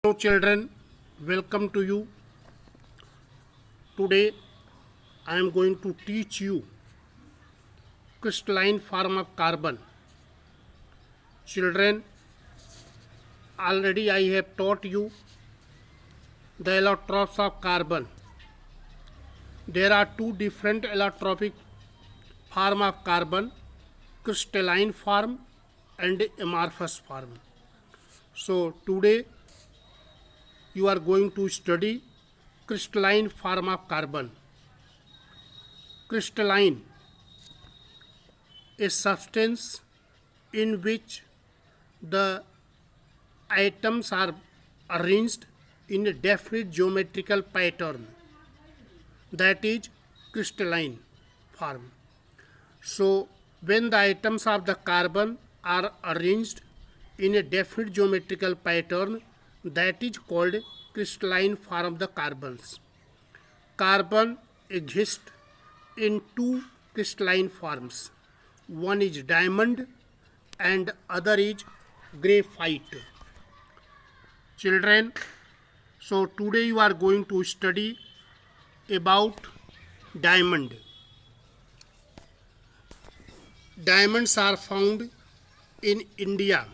Hello children, welcome to you. Today I am going to teach you crystalline form of carbon. Children, already I have taught you the allotropes of carbon. There are two different allotropic form of carbon, crystalline form and amorphous form. So today you are going to study crystalline form of carbon. Crystalline, a substance in which the atoms are arranged in a definite geometrical pattern, that is crystalline form. So when the atoms of the carbon are arranged in a definite geometrical pattern, that is called crystalline form of the carbons. Carbon exists in two crystalline forms. One is diamond and other is graphite. Children, so today you are going to study about diamond. Diamonds are found in India.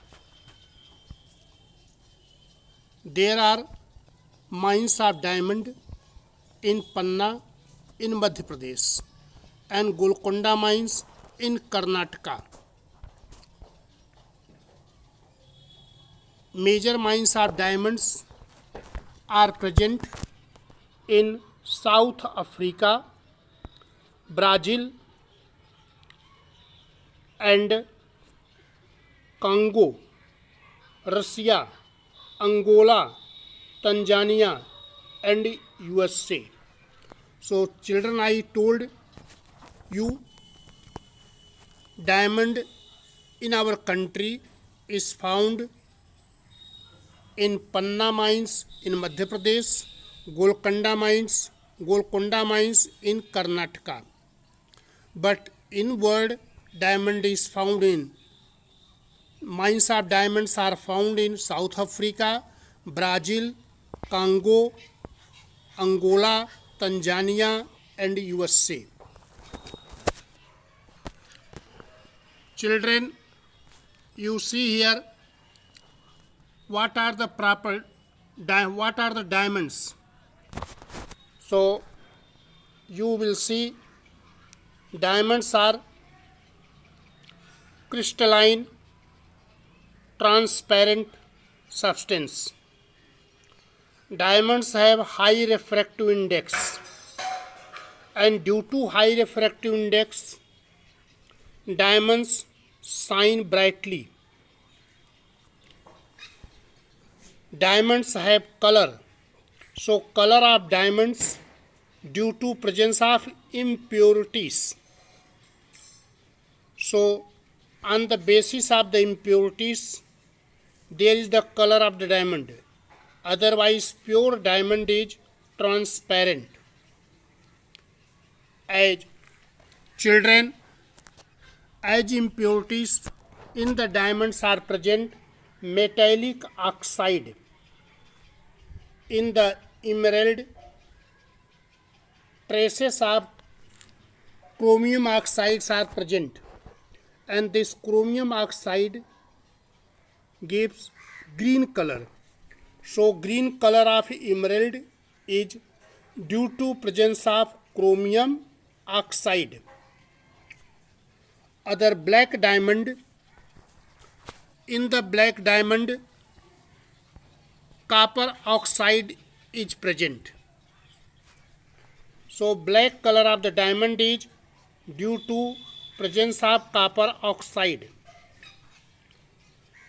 There are mines of diamond in Panna in Madhya Pradesh and Golconda mines in Karnataka. Major mines of diamonds are present in South Africa, Brazil and Congo, Russia, Angola, Tanzania and USA. So children, I told you diamond in our country is found in Panna mines in Madhya Pradesh, Golconda mines in Karnataka. But in world, diamond is found in mines of diamonds are found in South Africa, Brazil, Congo, Angola, Tanzania and USA. Children, you see here what are the diamonds. So you will see diamonds are crystalline transparent substance. Diamonds have high refractive index, and due to high refractive index, diamonds shine brightly. Diamonds have color. So color of diamonds due to presence of impurities. So on the basis of the impurities, there is the color of the diamond. Otherwise pure diamond is transparent. As children, as impurities in the diamonds are present, metallic oxide in the emerald, traces of chromium oxides are present, and this chromium oxide gives green color. So green color of emerald is due to presence of chromium oxide. Other black diamond, in the black diamond copper oxide is present. So black color of the diamond is due to presence of copper oxide.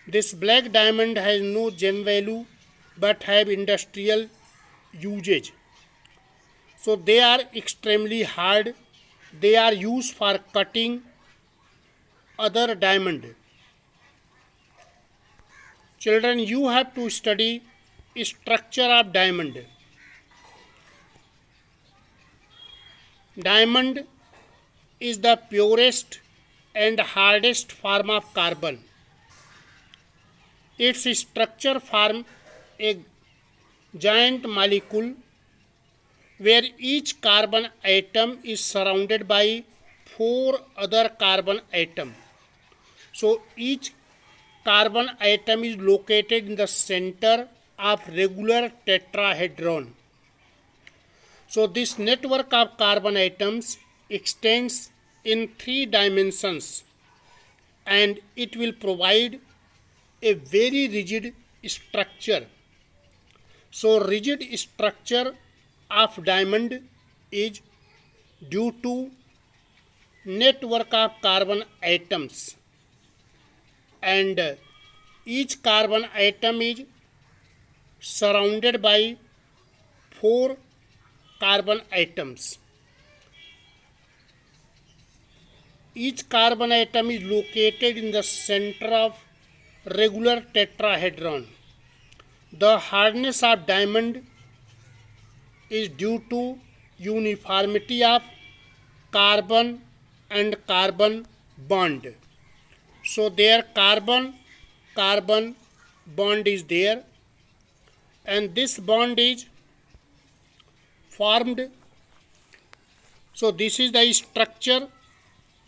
This black diamond has no gem value but have industrial usage. So they are extremely hard. They are used for cutting other diamond. Children, you have to study structure of diamond. Diamond is the purest and hardest form of carbon. Its structure forms a giant molecule where each carbon atom is surrounded by 4 other carbon atom. So each carbon atom is located in the center of regular tetrahedron. So this network of carbon atoms extends in 3 dimensions and it will provide a very rigid structure. So rigid structure of diamond is due to network of carbon atoms, and each carbon atom is surrounded by 4 carbon atoms. Each carbon atom is located in the center of regular tetrahedron. The hardness of diamond is due to uniformity of carbon and carbon bond. So their carbon bond is there, and this bond is formed. So this is the structure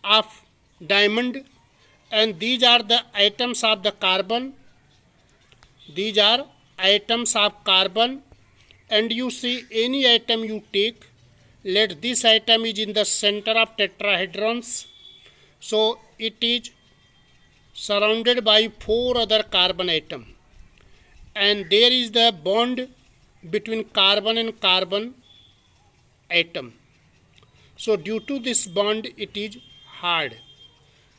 of diamond, and these are the atoms of the carbon. These are atoms of carbon, and you see any atom you take, let this atom is in the center of tetrahedrons, so it is surrounded by 4 other carbon atom, and there is the bond between carbon and carbon atom. So due to this bond it is hard.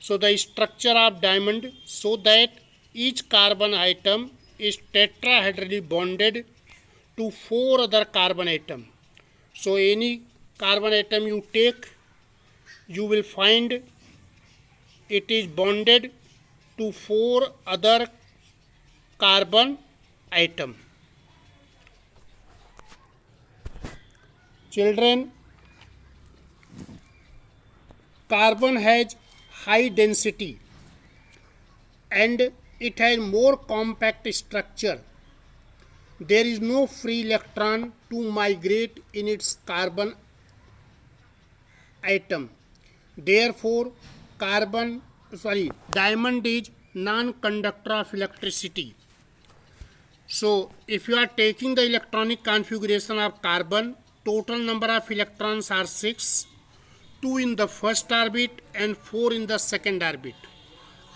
So the structure of diamond, so that each carbon atom is tetrahedrally bonded to 4 other carbon atom. So any carbon atom you take, you will find it is bonded to 4 other carbon atom. Children, carbon has high density and it has more compact structure. There is no free electron to migrate in its carbon atom. Therefore, diamond is non-conductor of electricity. So, if you are taking the electronic configuration of carbon, total number of electrons are 6, 2 in the first orbit and 4 in the second orbit.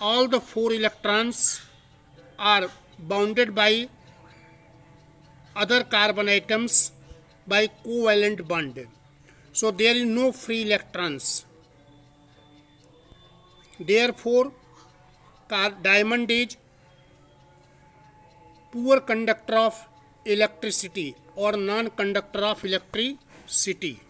All the 4 electrons are bounded by other carbon atoms by covalent bond. So there is no free electrons. Therefore, diamond is poor conductor of electricity or non-conductor of electricity.